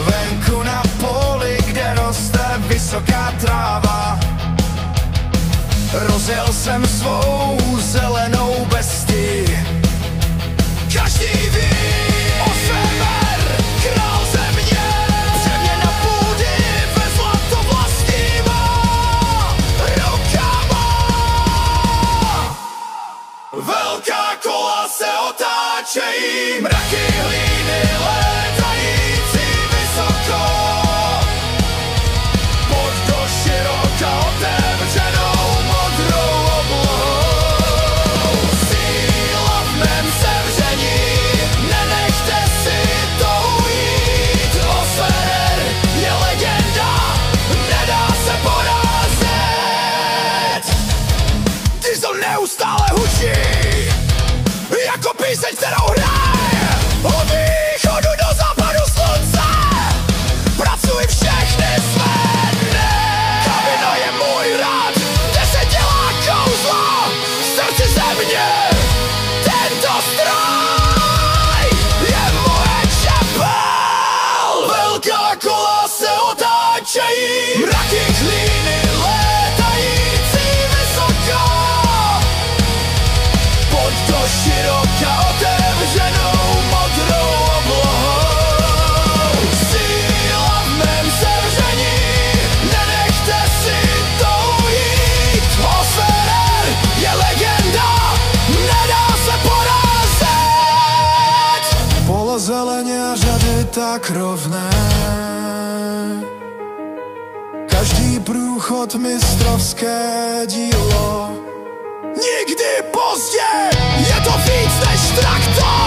Venku na poli, kde roste vysoká tráva, rozjel jsem svou zelenou bestii. Každý ví o sever, král země, přeměna půdy ve zlato vlastníma rukama. Velká kola se otáčejí, mraky hlíny létající vysoko, pod do široka otevřenou modrou oblohou. Síla v mém sevření, nenechte si to ujít. Osfer je legenda, nedá se porazit. Diesel neustále hučí, jako píseň, kterou hraje. Od východu do západu slunce pracuji všechny své dny. Kabina je můj rád, kde se dělá kouzlo v srdci země. Tento stroj je moje čepel. Velká kola se otáčejí, mraky hlíny létající vysoko, pod do široka otevřenou modrou oblohou. Síla v mém sevření, nenechte si to ujít. Osfer je legenda, nedá se porazit. Pole zeleně a řady tak rovné, každý průchod mistrovské dílo. Nikdy pozdě, je to víc než traktor.